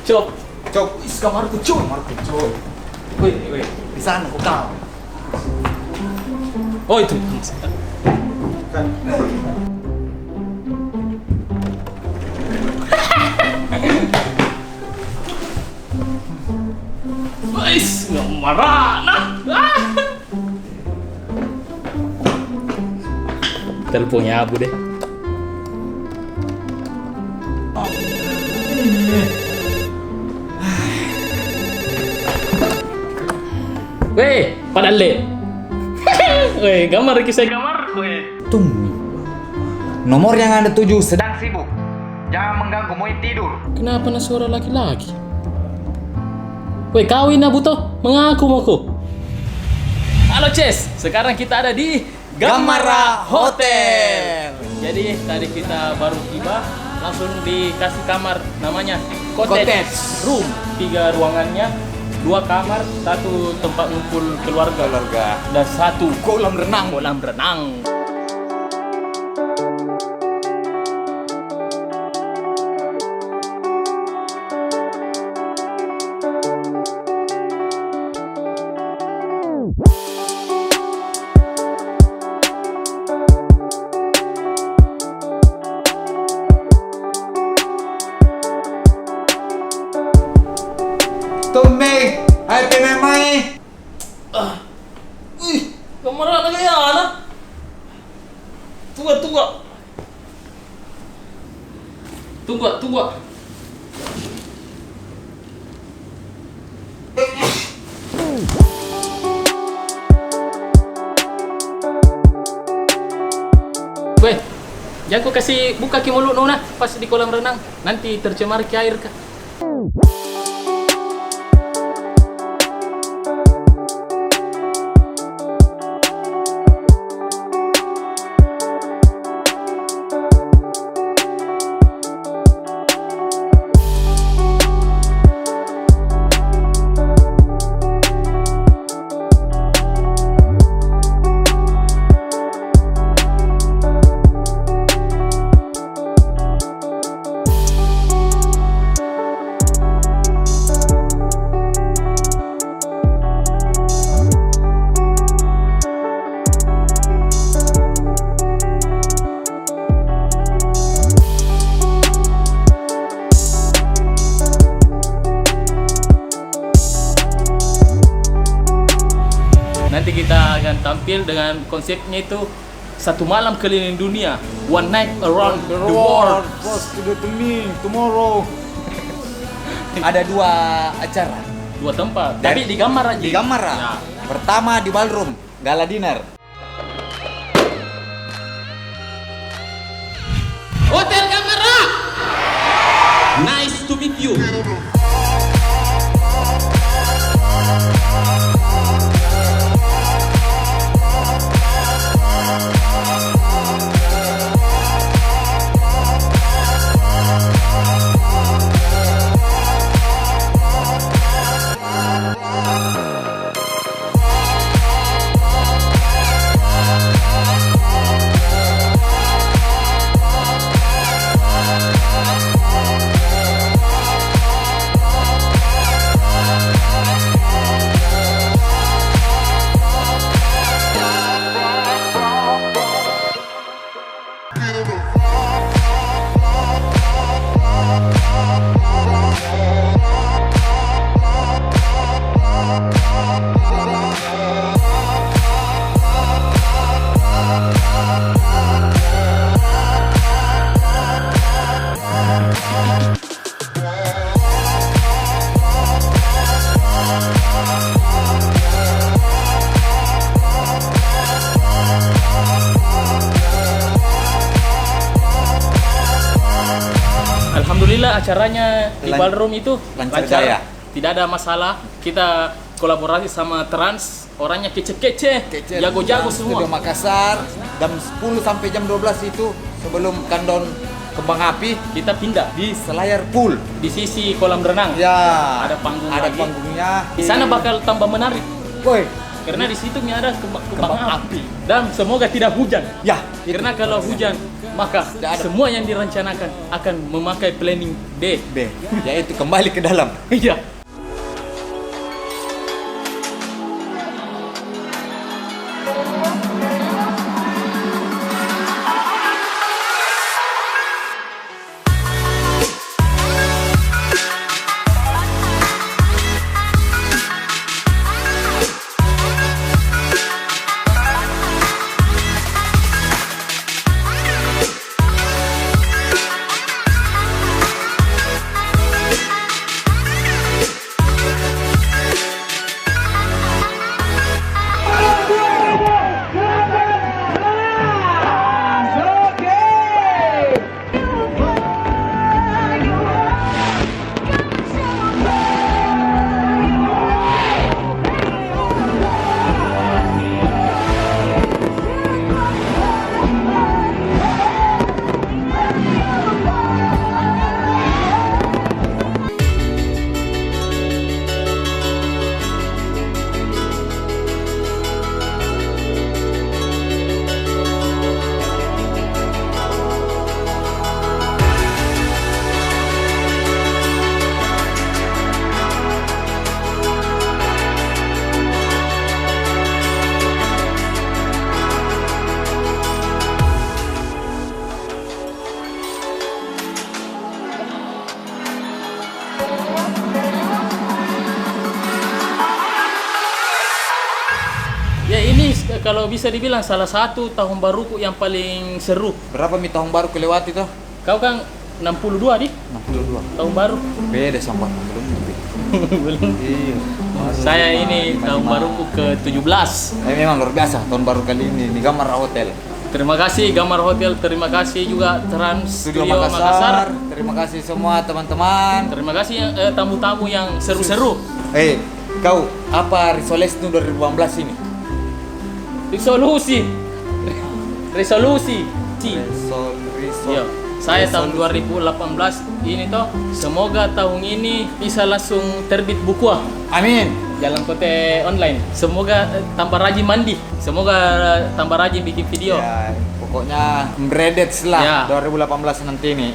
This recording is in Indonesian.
Cok, Cok, kamarku coy. Woi, di sana kau. oh itu. Kan. Wais, nggak marah, nah. Teleponnya Abu deh. Weh, pada le. Weh, gambar kisah gambar. Weh. Tunggu. Nomor yang Anda tuju sedang sibuk. Jangan mengganggu mau tidur. Kenapa na suara laki-laki? Weh, kawin Abu toh? Mengaku moko. Halo Ces, sekarang kita ada di Gamara Hotel. Jadi tadi kita baru tiba, langsung dikasih kamar namanya Cottage. Room, 3 ruangannya, 2 kamar, 1 tempat ngumpul keluarga, dan 1 Kolam renang. kolam renang. Tumbe, hai pememai. Kamar anak kaya anak. Tunggu. Weh, jangan kau kasih buka ki mulut nona pas di kolam renang. Nanti tercemar ki air kah? Nanti kita akan tampil dengan konsepnya itu 1 malam keliling dunia, one night around the world. Bos, to me tomorrow. Ada 2 acara. 2 tempat, Dan- tapi di Gamara aja. Di Gamara. Ya. Pertama di ballroom, gala dinner. Hotel Gamara. Nice to meet you. Alhamdulillah acaranya di ballroom itu lancar jaya. Tidak ada masalah. Kita kolaborasi sama Trans, orangnya kece-kece, jago-jago semua. Studio Makassar, jam 10 sampai jam 12 itu sebelum Kandon Kembang Api, Kita pindah di Selayar Pool. di sisi kolam renang. Ya, Ada panggung ada lagi. panggungnya. Di sana bakal tambah menarik Woi, karena di situ ada kembang Kembang api. Dan semoga tidak hujan. ya, itu. Karena kalau hujan, maka Tidak ada. semua yang direncanakan akan memakai planning B. B, yaitu kembali ke dalam. Iya. Ya ini kalau bisa dibilang salah satu tahun baruku yang paling seru. Berapa mi tahun baru kelewat itu? Kau kan 62 nih 62. tahun baru. Beda sama belum lebih. Belum. Iya. Saya ini tahun baruku ke-17. Memang luar biasa tahun baru kali ini di Gamar Hotel. Terima kasih Gamar Hotel, terima kasih juga Trans Studio Studio Makassar. Makassar. Terima kasih semua teman-teman. Terima kasih tamu-tamu yang seru-seru. Kau apa resolusi 2018 ini? Resolusi. Iya. Saya tahun 2018 ini toh semoga tahun ini bisa langsung terbit buku. Amin. Jalan Kote online. Semoga tambah rajin mandi. Semoga tambah rajin bikin video. Ya, pokoknya beredet lah Ya. 2018 nanti ini.